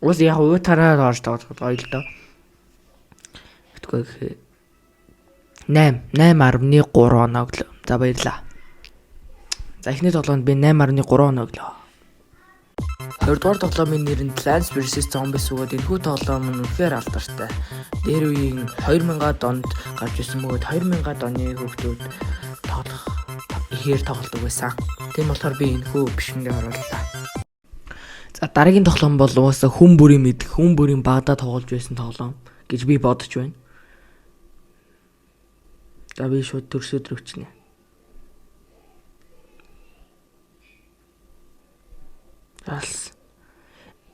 Уус яг уутараад орж тоглох гоё л доо. Гэтгүй 8.3 оноо өглөө. За баярлаа. За эхний тоглоонд би 8.3 оноо өглөө. Хоёрдугаар тоглоомын нэр нь Plants vs Zombies бөгөөд энэхүү тоглоом нь үнэхээр алдартай. Дээр үеийн 2000-аад онд гарч ирсэн бөгөөд 2000-аад оны хүүхдүүд ихээр тоглодог байсан. Тийм болохоор би энэхүү бишингээ орууллаа. За дараагийн тоглоом бол уусаа хүн бүрийн багада тоглож байсан тоглоом гэж би бодож байна. За би шууд төрсөд рөвчнэ.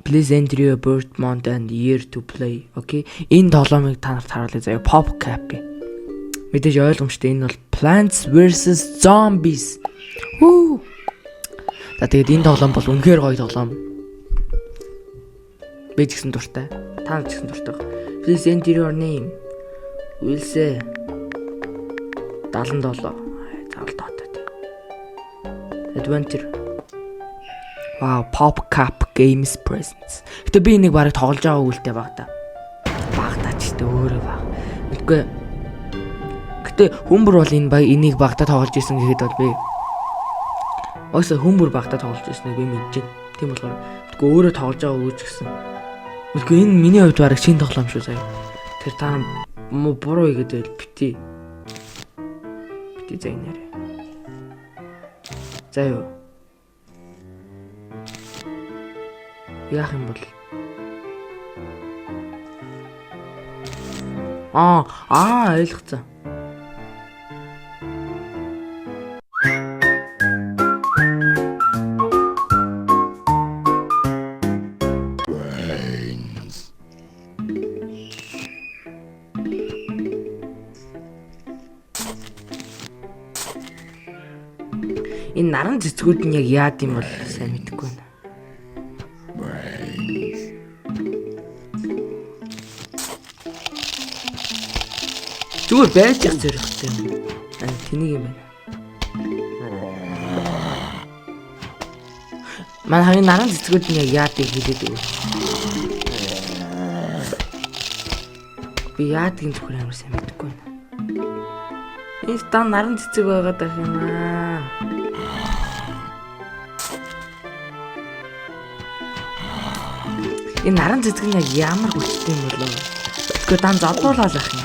Please enter your birth month and year to play. Okay. Энэ тоглоомыг та нарт харуулъя заяа. PopCap. Мэдээж ойлгомжтой энэ бол Plants vs Zombies. Вүү. За тэгээд энэ тоглоом бол үнэхээр гоё тоглоом. Би ч гэсэн дуртай. Та нар ч гэсэн дуртай. Please enter your name. Үлсэ 77. Заалтаатай. Adventure. Wow, PopCap Games Presents. Гэтэ би энийг барыг тоглож байгаа үлдээ багтаа. Багтаа ч гэдэг өөрөө баг. Мэдгүй. Гэтэ хүмүүр бол энийг багтаа тоглож исэн гэхэд бол би өөсөө хүмүүр багтаа тоглож ирснийг би мэдэж байна. Тийм болохоор мэдгүй өөрөө тоглож байгаа үүч гэсэн. Мэдгүй энэ миний хувьд барыг шинэ тоглоом шүү заяа. Тэр та буруу игээд бити зай нэрэ. Заяа. Яах юм бол ойлгоцсон. Энэ наран цэцгүүд нь яг яад юм бол сайн мэдэхгүй байна. Зүгээр байж их зэрэгтэй юм. Тэнийг юм байна. Манай наран цэцгүүд нь яг яадыг хэлээд өгөө. Би яадгийн зөвхөн амар сайн мэдэхгүй байна. Энэ тань наран цэцэг байгаад байх юм аа. Энэ наран цэцэг нь яг ямар хүчтэй юм болов? Тэгэхгүй дан зодуулаад байх юм.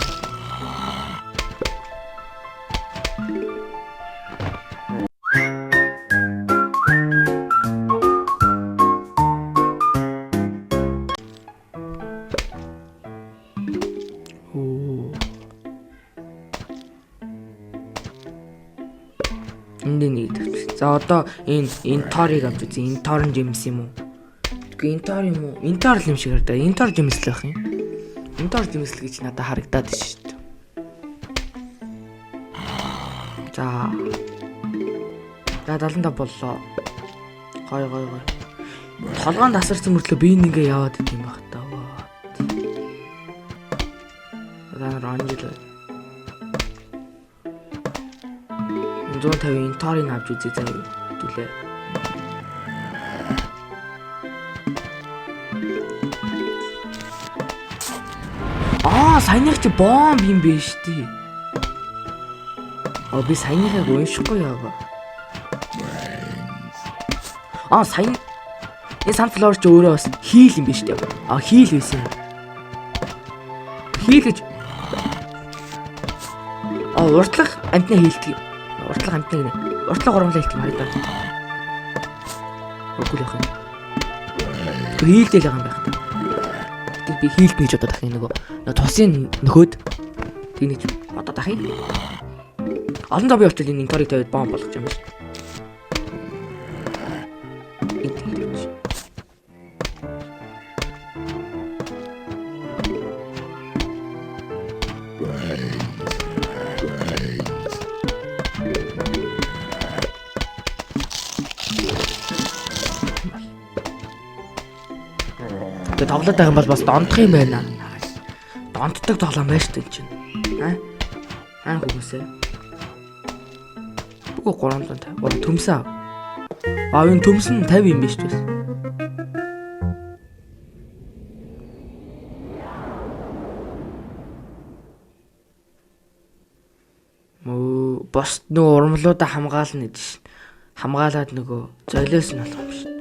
За одоо энэ торыг авч үзье. Энэ торн жимс юм уу? Тэгэхгүй энэ тор юм уу? Энэ тор л юм шиг харагдаа. Энэ тор жимс л байх юм. Энэ тор жимс л гэж надад харагдаад байна шүү дээ. За 75 боллоо. Гой. Толгоонд тасарсан мөртлөө би ингээ яваад идэв юм баг таа. Ранжил 150 энэ торыг авч үзье заяа хэдүүлээ. Саяных чи бомб юм биш тий. Би саяныхыг уншихгүй яага. Сайн энэ sunflower ч өөрөө бас хийл юм биш тий. Хийл байсан. Хийл гэж уртлах амтны хийлдэг. Уртлах амтны гэнэ. Уртлах гурамлаа хэлдэг юм харагдаа. Үгүй л яах юм. Хийлдэл байгаа юм байх та. Би хийл бийж одоо дахин нөгөө тусын нөхөд тэгнийч одоо дахин олон зомби очил энэ инторыг тавиад бомб болгож юм шүү. Тэгээд тоглоод байгаа юм бол бас дондох юм байна. Донддаг тоглоом байж тэн чинь. Хүүсээ. Бүгд 350. Төмсөн. Энэ төмсөн 50 юм биш үү? Бос нөгөө урмлуудаа хамгаална гэж шин. Хамгаалаад нөгөө золиос нь болох юм шин.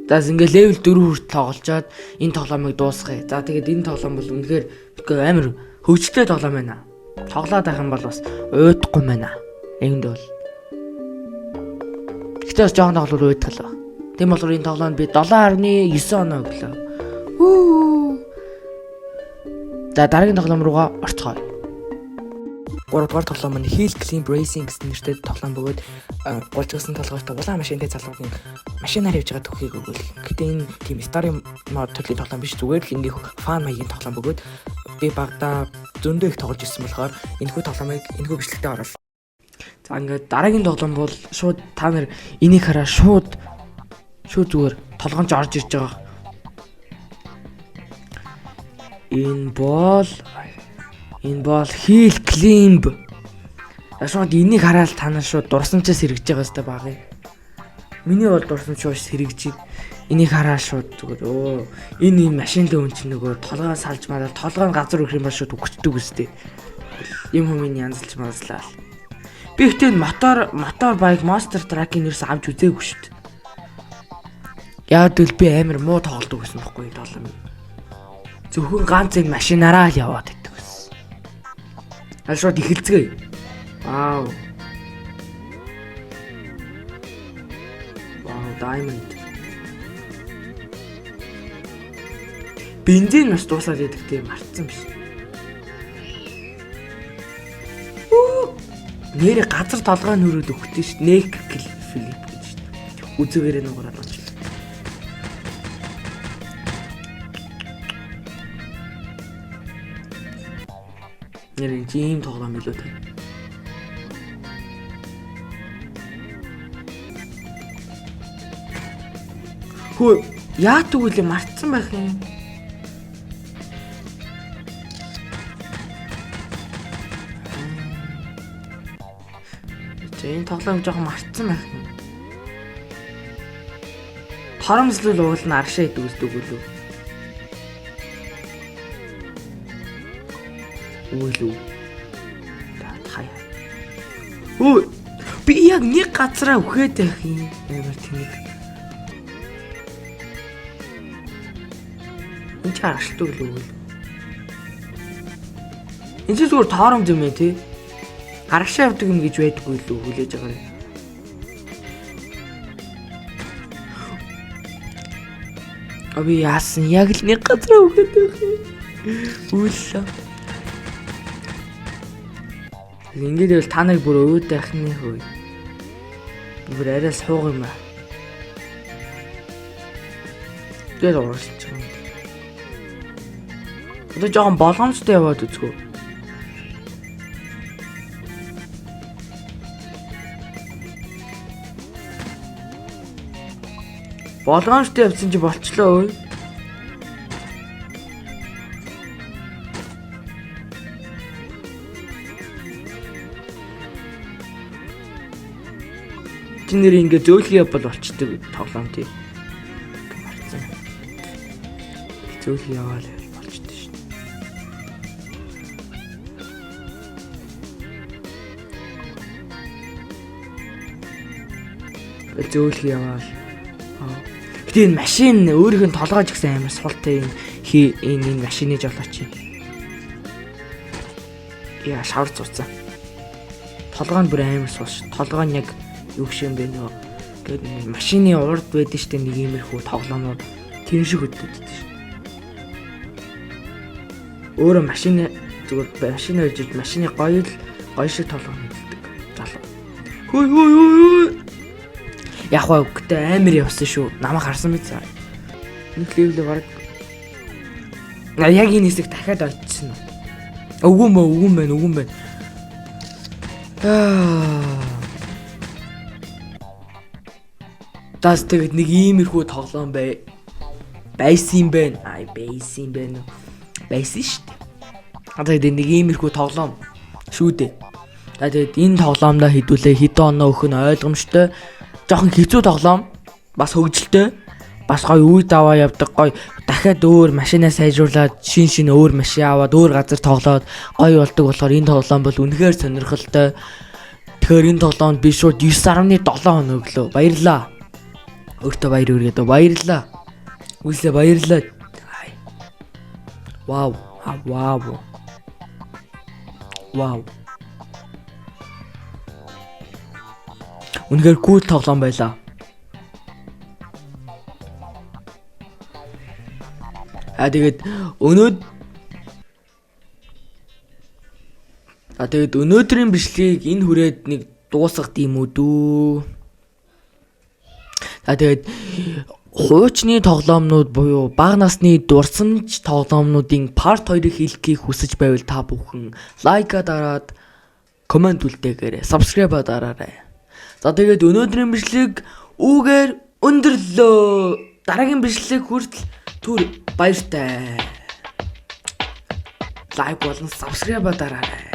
Заас ингээ левел 4 хүртэл тоглолцоод энэ тоглоомыг дуусгая. За тэгээд энэ тоглоом бол үнэхээр битгий амар хөгжөлтэй тоглоом байна. Тоглоод байх юм бол бас уйдахгүй байна. Энд бол. Гэтэ бас жоохон тоглол уйдгал. Тэм болохоор энэ тоглоонд би 7.9 оноо өглөө. За дараагийн тоглоом руугаа орцгоё. 3 дугаар тоглоом нь Hill Climb Racing гэсэн нэртэй тоглоом бөгөөд гулжсэн толгойтой улаан машинтай залуугийн машинаар явж байгаа түүхийг өгөөл. Гэтэ энэ тийм story mode төрлийн тоглоом биш, зүгээр л ингээ фан маягийн тоглоом бөгөөд би багада зөндөө их тоглож ирсэн болохоор энэхүү тоглоомыг энэхүү бичлэгтээ оруулсан. За ингээд дараагийн тоглоом бол шууд та нар энийг хараа шууд зүгээр толгоонч орж ирж байгаа. Энэ бол Hill Climb. Шууд энийг хараад та нар шууд дурсамжаас сэргэж байгаа хэвээр багыг. Миний бол дурсамжаас сэргэж. Энийг хараад шууд зүгээр энэ машинтай хүн чинь нөгөө толгоо салж мараад толгоо нь газар өрөх юм ба шууд өгчдөг үстэй. Юм хүмүүс янзлж мазлаа. Би ихтэй мотор байк Monster Truck-ийн нэрс авч үзээгүй шүү дээ. Яг л би амар муу тоглодог гэсэн байхгүй тоглоом. Зөвхөн ганц энэ машинаараа л яваад байдаг гэсэн. Аль шууд ихэлцгээе. Вау, diamond. Бензин бас дуусаад идэх тийм мартсан биш. Нэрээ газар толгой нүрээд өгдөө шүү. Neck Philip гэж шүү. Үзүүгээрээ нугараад байна. Нэрээ тийм тоглоом илүү тийм. Хөө яа тэгвэл мартсан байх юм. Энэ тоглоом жоохон мартсан байх юм. Торомслол уулна аршаа идэв үздэг үлээ. Үлээ. Хаяа. Би яг нэг газараа үхээд байх юм. Амар тэнэг. Энэ ч аршилдаг л үгүй. Энэ ч зүгээр тооромж юм ээ тий. Аргашаа явдаг юм гэж байдаггүй л үү хүлээж байгаа юм. Аби яасан яг л нэг газар өгöd байх юм. Үлээ. Ингээд бол та нарыг бүр өвөд байх нь хөөе. Бүр арай сууг юм аа. Тэгээд ууралч юм. Одоо жоохон болгоомжтой яваад үзгөө. Болгоомжтой явсан чи болчлоо өө. Чинэр ингэ зөөлхий явбал болчдөг тоглоом тий. Марцсан. Зөөлхий яваал болчдөг шин. Зөөлхий яваал. Гэтэ энэ машин өөрийнх нь толгойж гисэн амар суултай энэ машины жолооч юм. Яа шавар цуцсан. Толгой нь бүр амар сууш. Толгой нь яг юу гэх юм бэ нөө. Гэт машины урд байдаг штэ нэг иймэрхүү тоглоомнууд тэр шиг хөдөлдөг шин. Өөрөө машины зүгээр машин ойж машины гоё шиг толгой мэддэг. Залуу. Хөөе. Яг гоо гэдэг амар явсан шүү. Намайг харсан биз. Нэг левел баг. Яг энэ хэсэг дахиад очсон. Өвгөн байна. Тас тэгээд нэг иймэрхүү тоглоом байсан юм байна. Байсан шүү дээ. Тэгээд нэг иймэрхүү тоглоом шүү дээ. Тэгээд энэ тоглоомдоо хэдүүлээ хэдэн оноо өгөх нь ойлгомжтой. Жохон хэцүү тоглоом, бас хөгжилтэй. бас гоё үе даваа явдаг гоё дахиад өөр машинаа сайжруулад шин өөр машин аваад өөр газар тоглоод гоё болдог болохоор энэ тоглоом бол үнэхээр сонирхолтой. Тэгэхээр энэ тоглоонд би шууд 9.7 хоног өглөө баярлаа. Өөртөө баяр хүргээд баярлаа. Үлээ баярлаа. Вау. Вау. Үнэхээр кул тоглоом байлаа. Тэгээд өнөөдрийн бичлэгийг энэ хүрээд нэг дуусгах юм уу дүү. Тэгээд хуучны тоглоомнууд буюу бага насны дурсамж тоглоомнуудын part 2-ыг хийхийг хүсэж байвал та бүхэн лайка дараад комент үлдээгээрэй, subscribe дараарай. За тэгээд өнөөдрийн бичлэг үүгээр өндөрлөө. Дараагийн бичлэг хүртэл түр баяртай. Лайк болон subscribe дараарай.